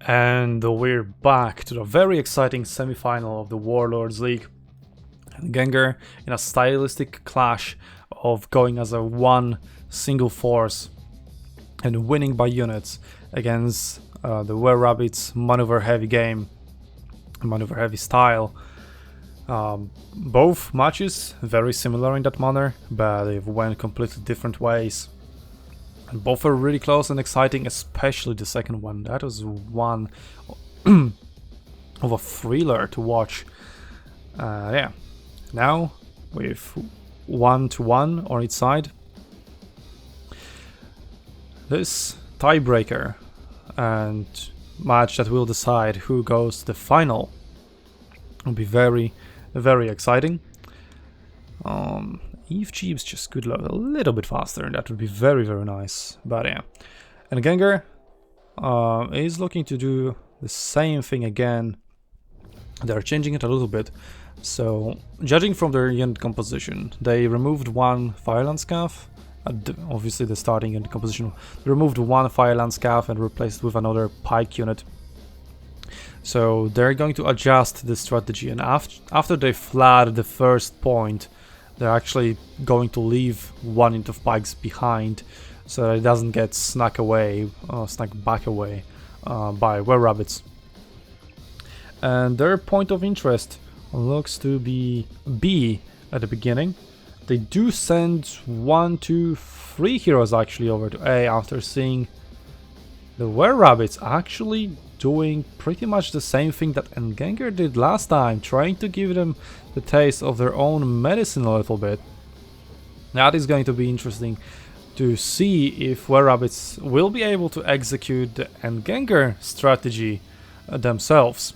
And we're back to the very exciting semi-final of the Warlords League. ENDGEGNER in a stylistic clash of going as a one single force and winning by units against the WereRabbits maneuver heavy game, maneuver heavy style. Both matches very similar in that manner, but they've went completely different ways. And both are really close and exciting, especially the second one. That was one of a thriller to watch. Yeah. Now, with 1-1 on each side, this tiebreaker and match that will decide who goes to the final will be very, very exciting. If Jeeves just could load a little bit faster, that would be very, very nice. But yeah, and ENDGEGNER is looking to do the same thing again. They're changing it a little bit. So, judging from their unit composition, they removed one fire lance scav. Obviously, the starting unit composition. They removed one fire lance scav and replaced it with another pike unit. So they're going to adjust the strategy, and after they flat the first point, they're actually going to leave one unit of pikes behind, so that it doesn't get snuck back away by WereRabbits. And their point of interest looks to be B at the beginning. They do send 1, 2, 3 heroes actually over to A after seeing the WereRabbits actually doing pretty much the same thing that ENDGEGNER did last time, trying to give them the taste of their own medicine a little bit. That is going to be interesting to see if WereRabbits will be able to execute the ENDGEGNER strategy themselves.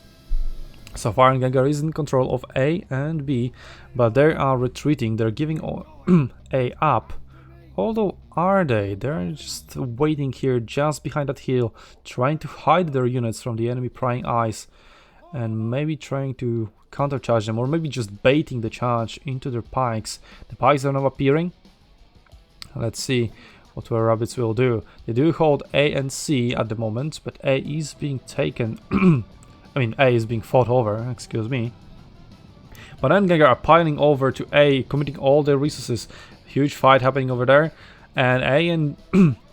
So far ENDGEGNER is in control of A and B, but they are retreating, they're giving A up. Although, are they? They're just waiting here just behind that hill, trying to hide their units from the enemy prying eyes, and maybe trying to countercharge them, or maybe just baiting the charge into their pikes. The pikes are now appearing. Let's see what WereRabbits will do. They do hold A and C at the moment, but A is being taken. I mean, A is being fought over, excuse me. But ENDGEGNER are piling over to A, committing all their resources. Huge fight happening over there, and A and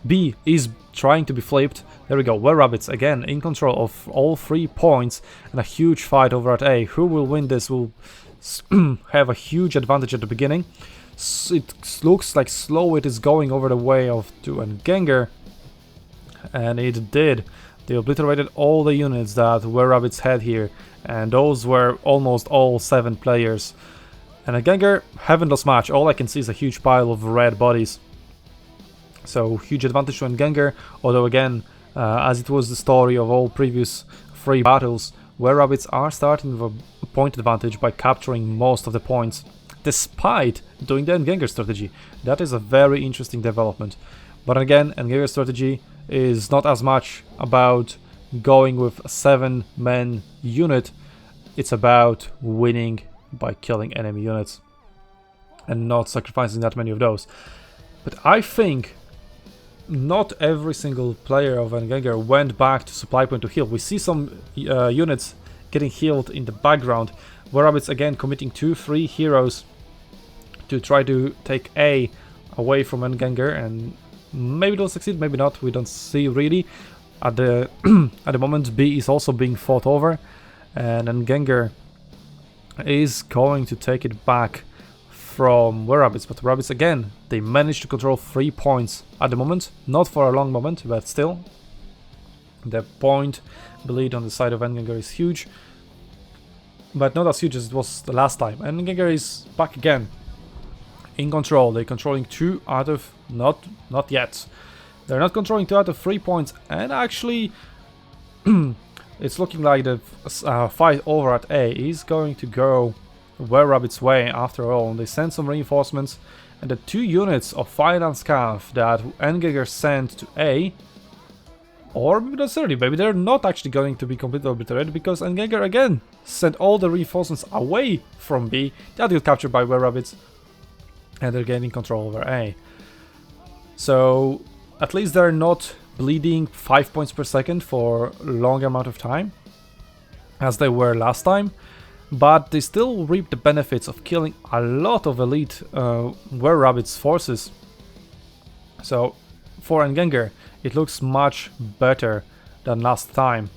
B is trying to be flipped. There we go, WereRabbits again in control of all 3 points, and a huge fight over at A. Who will win this will have a huge advantage at the beginning. It looks like slow it is going over the way of to ENDGEGNER, and it did. They obliterated all the units that WereRabbits had here, and those were almost all 7 players. And ENDGEGNER haven't lost much. All I can see is a huge pile of red bodies. So huge advantage to ENDGEGNER, although again, as it was the story of all previous 3 battles, WereRabbits are starting with a point advantage by capturing most of the points, despite doing the ENDGEGNER strategy. That is a very interesting development. But again, ENDGEGNER strategy is not as much about going with a 7-man unit, it's about winning by killing enemy units and not sacrificing that many of those. But I think not every single player of ENDGEGNER went back to supply point to heal. We see some units getting healed in the background. WereRabbits again committing 2-3 heroes to try to take A away from ENDGEGNER, and maybe they'll succeed, maybe not, we don't see really. At the at the moment B is also being fought over, and ENDGEGNER is going to take it back from WereRabbits, but WereRabbits again, they managed to control 3 points at the moment, not for a long moment, but still. The point bleed on the side of ENDGEGNER is huge, but not as huge as it was the last time. And ENDGEGNER is back again in control. They're controlling 2 out of, not yet. They're not controlling 2 out of 3 points, and actually it's looking like the fight over at A is going to go WereRabbits' way after all. They send some reinforcements, and the 2 units of fire lance scav that ENDGEGNER sent to A, or maybe not necessarily, maybe they're not actually going to be completely obliterated, because ENDGEGNER again sent all the reinforcements away from B. That got captured by WereRabbits, and they're gaining control over A. So at least they're not bleeding 5 points per second for a long amount of time, as they were last time, but they still reap the benefits of killing a lot of elite WereRabbits forces. So for ENDGEGNER, it looks much better than last time.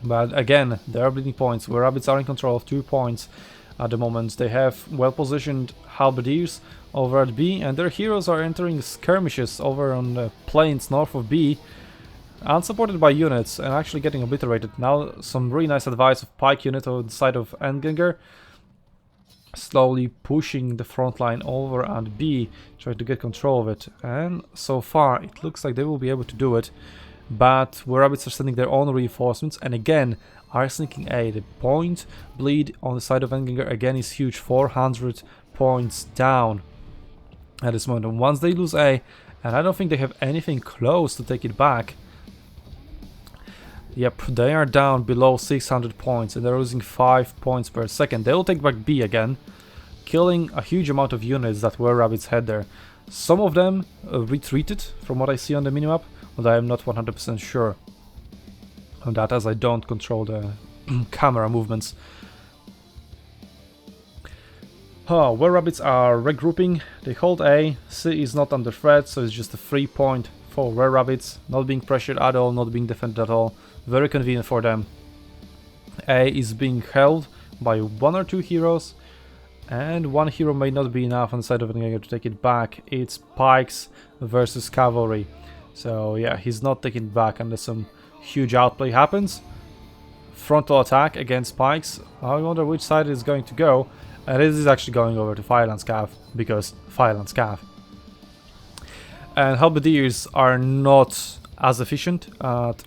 But again, there are bleeding points. WereRabbits are in control of 2 points at the moment. They have well-positioned halberdiers over at B, and their heroes are entering skirmishes over on the plains north of B, unsupported by units and actually getting obliterated. Now some really nice advice of pike unit on the side of ENDGEGNER, slowly pushing the front line over at B, trying to get control of it, and so far it looks like they will be able to do it. But WereRabbits are sending their own reinforcements, and again are sneaking A. The point bleed on the side of ENDGEGNER again is huge, 400 points down at this moment. And once they lose A, and I don't think they have anything close to take it back. Yep, they are down below 600 points and they're losing 5 points per second. They will take back B again, killing a huge amount of units that WereRabbits had there. Some of them retreated from what I see on the minimap, but I am not 100% sure on that, as I don't control the camera movements. Oh, WereRabbits are regrouping. They hold A. C is not under threat, so it's just a 3 point for WereRabbits. Not being pressured at all, not being defended at all. Very convenient for them. A is being held by 1 or 2 heroes, and 1 hero may not be enough on the side of ENDGEGNER to take it back. It's pikes versus cavalry. So yeah, he's not taking it back unless some huge outplay happens. Frontal attack against pikes. I wonder which side it is going to go. And it is actually going over to Firelands Cav, because Firelands Cav. And halberdiers are not as efficient at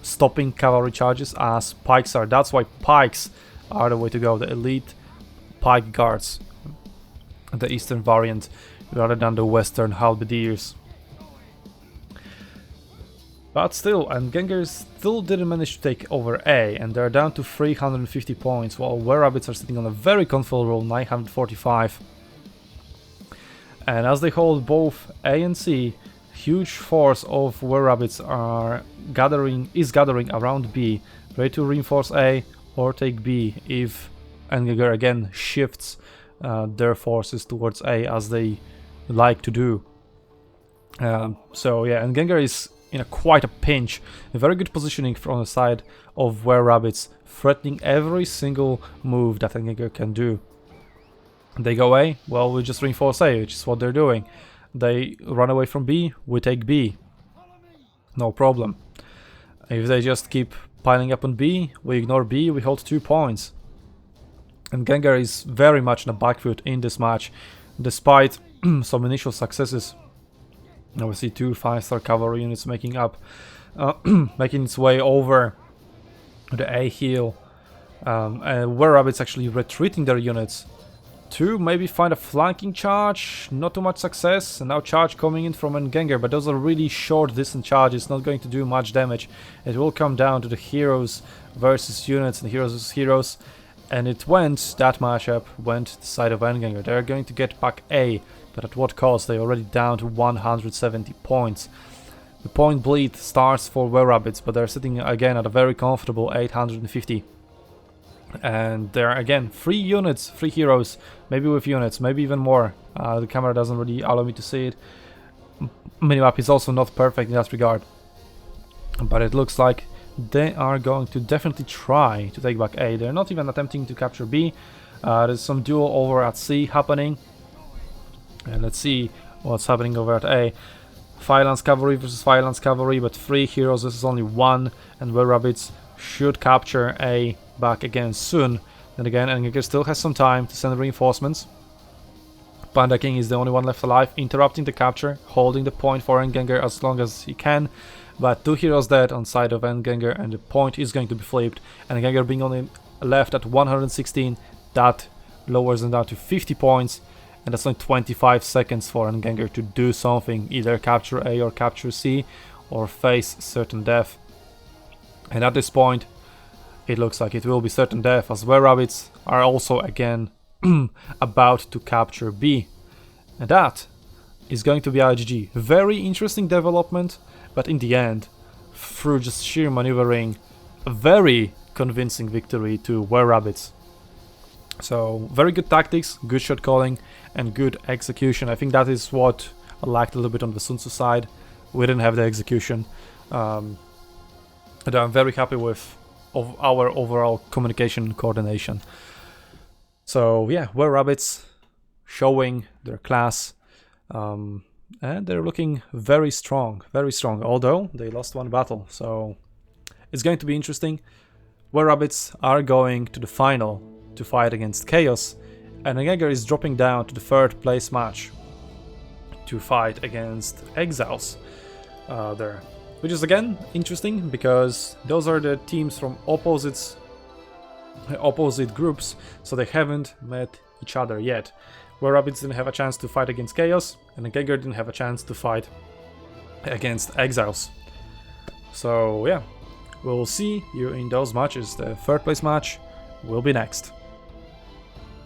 stopping cavalry charges as pikes are. That's why pikes are the way to go, the elite pike guards, the eastern variant, rather than the western halberdiers. But still, ENDGEGNER still didn't manage to take over A, and they're down to 350 points, while WereRabbits are sitting on a very comfortable 945. And as they hold both A and C, huge force of WereRabbits is gathering around B, ready to reinforce A or take B if ENDGEGNER again shifts their forces towards A, as they like to do. So yeah, ENDGEGNER is in quite a pinch. A very good positioning from the side of WereRabbits, threatening every single move that ENDGEGNER can do. They go A, well, we just reinforce A, which is what they're doing. They run away from B, we take B. No problem. If they just keep piling up on B, we ignore B, we hold 2 points. And ENDGEGNER is very much in the back foot in this match, despite some initial successes. Now we see 2 5-star cavalry units making its way over the A hill. And WereRabbits actually retreating their units to maybe find a flanking charge. Not too much success, and now charge coming in from ENDGEGNER, but those are really short distance charges, not going to do much damage. It will come down to the heroes versus units and heroes versus heroes, and that matchup went to the side of ENDGEGNER. They're going to get back A, but at what cost? They're already down to 170 points. The point bleed starts for WereRabbits, but they're sitting again at a very comfortable 850. And there are again 3 units, 3 heroes, maybe with units, maybe even more. The camera doesn't really allow me to see it. Minimap is also not perfect in that regard, but it looks like they are going to definitely try to take back A. They're not even attempting to capture B. There's some duel over at C happening, and let's see what's happening over at A. Firelands Cavalry versus Firelands Cavalry, but 3 heroes versus only 1, and WereRabbits should capture A back again soon. And again, ENDGEGNER still has some time to send reinforcements. Panda King is the only one left alive, interrupting the capture, holding the point for ENDGEGNER as long as he can. But 2 heroes dead on side of ENDGEGNER, and the point is going to be flipped. And ENDGEGNER being only left at 116, that lowers them down to 50 points. And that's only 25 seconds for ENDGEGNER to do something, either capture A or capture C, or face certain death. And at this point, it looks like it will be certain death, as WereRabbits are also again about to capture B. And that is going to be IGG. Very interesting development, but in the end, through just sheer maneuvering, a very convincing victory to WereRabbits. So very good tactics, good shot calling, and good execution. I think that is what I lacked a little bit on the SUNTZU side. We didn't have the execution. And I'm very happy with our overall communication and coordination. So yeah, WereRabbits showing their class, and they're looking very strong, although they lost one battle. So it's going to be interesting. WereRabbits are going to the final to fight against Chaos, and ENDGEGNER is dropping down to the 3rd place match to fight against Exiles there. Which is again interesting, because those are the teams from opposite groups, so they haven't met each other yet. WereRabbits didn't have a chance to fight against Chaos, and ENDGEGNER didn't have a chance to fight against Exiles. So yeah, we'll see you in those matches. The 3rd place match will be next.